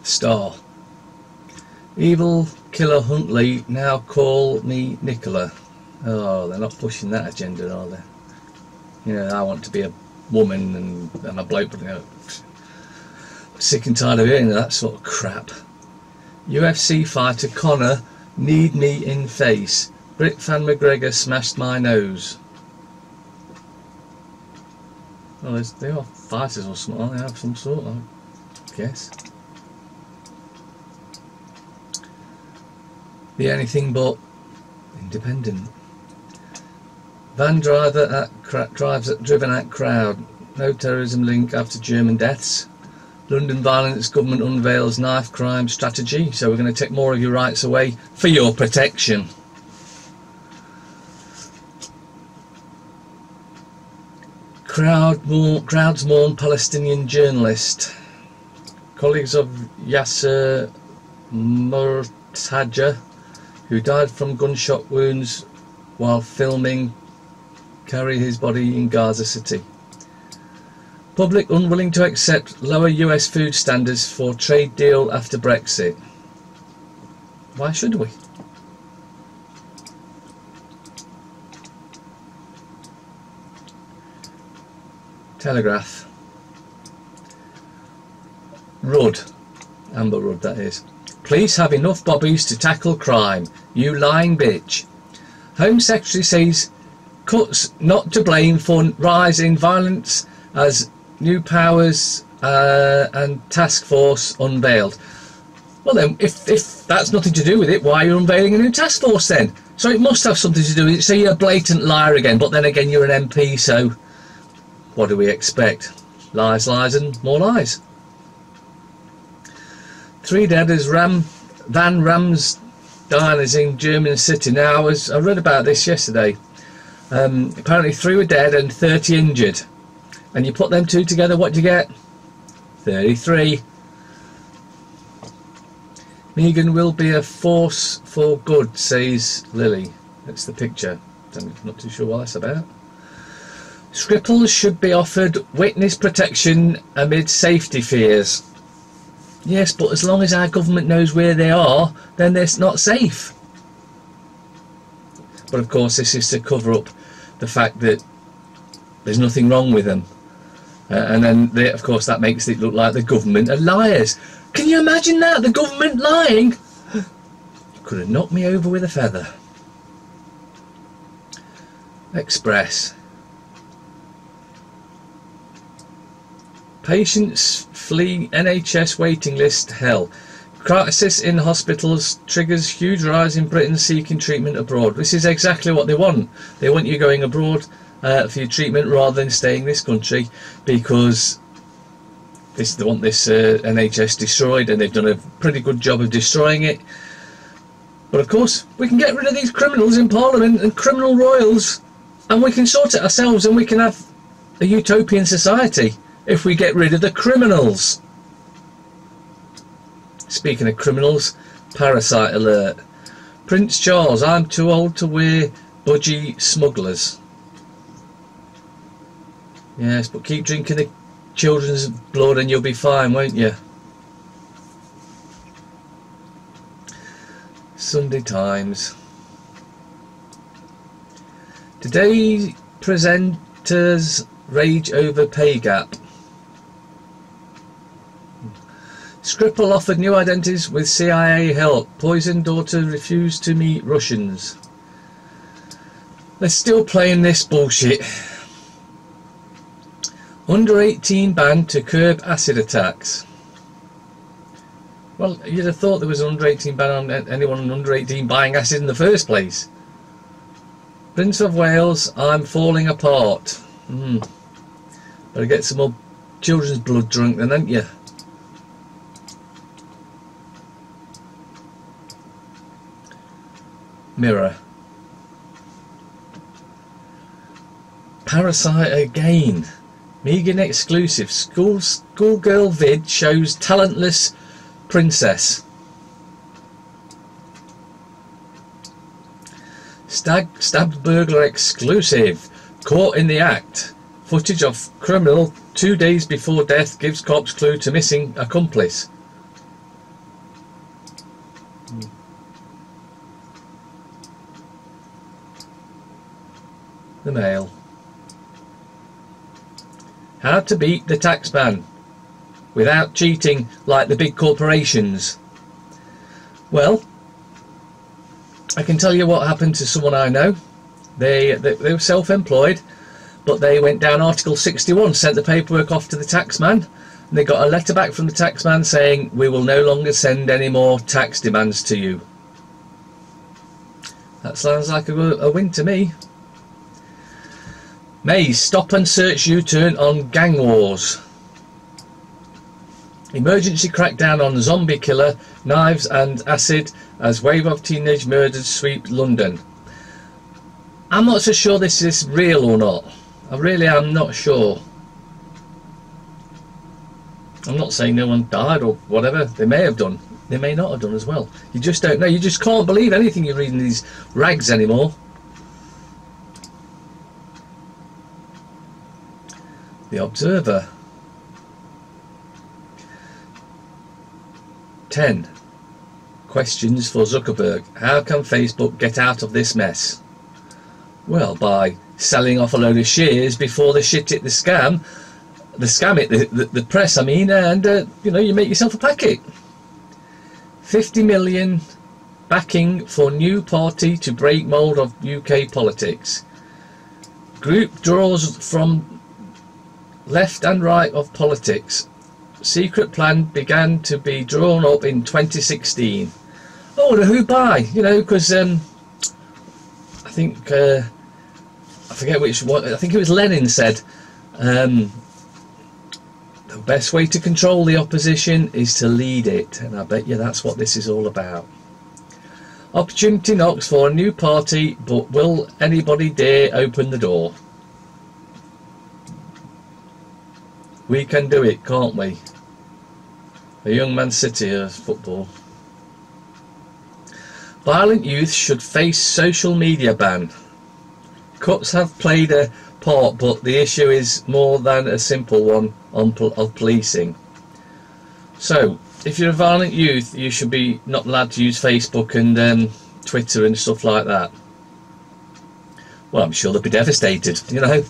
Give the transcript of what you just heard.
Star. Evil Killer Huntley, now call me Nicola. Oh, they're not pushing that agenda, are they? You know, I want to be a woman and I'm a bloke, but you know, sick and tired of hearing that sort of crap. UFC fighter Connor, need me in face. Brit Fan McGregor smashed my nose. Well, they are fighters or something, aren't they? Have some sort, I guess. Be anything but independent. Van driver driven at crowd. No terrorism link after German deaths. London violence, government unveils knife crime strategy. So we're going to take more of your rights away for your protection. Crowds mourn Palestinian journalist. Colleagues of Yasser Murtaja, who died from gunshot wounds while filming, carry his body in Gaza City. Public unwilling to accept lower US food standards for trade deal after Brexit. Why should we? Telegraph. Rudd, Amber Rudd that is. Police have enough bobbies to tackle crime. You lying bitch. Home Secretary says cuts not to blame for rise in violence as new powers and task force unveiled. Well then, if that's nothing to do with it, why are you unveiling a new task force then? So it must have something to do with it. So you're a blatant liar again, but then again you're an MP, so what do we expect? Lies, lies and more lies. 3 dead as Van Ramstein is in German city. Now I read about this yesterday. Apparently 3 were dead and 30 injured. And you put them two together, what do you get? 33. Megan will be a force for good, says Lily. That's the picture. I'm not too sure what that's about. Scripps should be offered witness protection amid safety fears. Yes, but as long as our government knows where they are, then they're not safe. But of course this is to cover up the fact that there's nothing wrong with them. And then, of course, that makes it look like the government are liars. Can you imagine that? The government lying? You could have knocked me over with a feather. Express. Patients flee NHS waiting list hell. Crisis in hospitals triggers huge rise in Britain seeking treatment abroad. This is exactly what they want. They want you going abroad for your treatment rather than staying in this country, because they want this NHS destroyed, and they've done a pretty good job of destroying it. But of course we can get rid of these criminals in Parliament and criminal royals, and we can sort it ourselves, and we can have a utopian society if we get rid of the criminals. Speaking of criminals, parasite alert. Prince Charles, I'm too old to wear budgie smugglers. Yes, but keep drinking the children's blood and you'll be fine, won't you? Sunday Times. Today presenters rage over pay gap. Skripal offered new identities with CIA help. Poisoned daughter refused to meet Russians. They're still playing this bullshit. Under 18 ban to curb acid attacks. Well, you'd have thought there was an under 18 ban on anyone under 18 buying acid in the first place. Prince of Wales, I'm falling apart. Better get some more children's blood drunk then, ain't you? Mirror. Parasite again. Megan exclusive. Schoolgirl vid shows talentless princess. Stabbed burglar exclusive. Caught in the act. Footage of criminal 2 days before death gives cops clue to missing accomplice. Mail. How to beat the tax man without cheating like the big corporations. Well, I can tell you what happened to someone I know. They were self-employed, but they went down Article 61, sent the paperwork off to the taxman, and they got a letter back from the taxman saying, we will no longer send any more tax demands to you. That sounds like a win to me. Mays, stop and search U-turn on gang wars. Emergency crackdown on zombie killer, knives and acid as wave of teenage murders sweep London. I'm not so sure this is real or not. I really am not sure. I'm not saying no one died or whatever. They may have done. They may not have done as well. You just don't know. You just can't believe anything you read in these rags anymore. The Observer. 10 questions for Zuckerberg. How can Facebook get out of this mess? Well, by selling off a load of shares before the shit hit the scam hit the press, I mean, and you know, you make yourself a packet. 50 million backing for new party to break mould of UK politics. Group draws from left and right of politics. Secret plan began to be drawn up in 2016. Oh, who by? You know, because I think I forget which one. I think it was Lenin said the best way to control the opposition is to lead it, and I bet you that's what this is all about. Opportunity knocks for a new party, but will anybody dare open the door? We can do it, can't we? A young Man City of football. Violent youth should face social media ban. Cuts have played a part, but the issue is more than a simple one of policing. So, if you're a violent youth, you should be not allowed to use Facebook and Twitter and stuff like that. Well, I'm sure they'll be devastated, you know.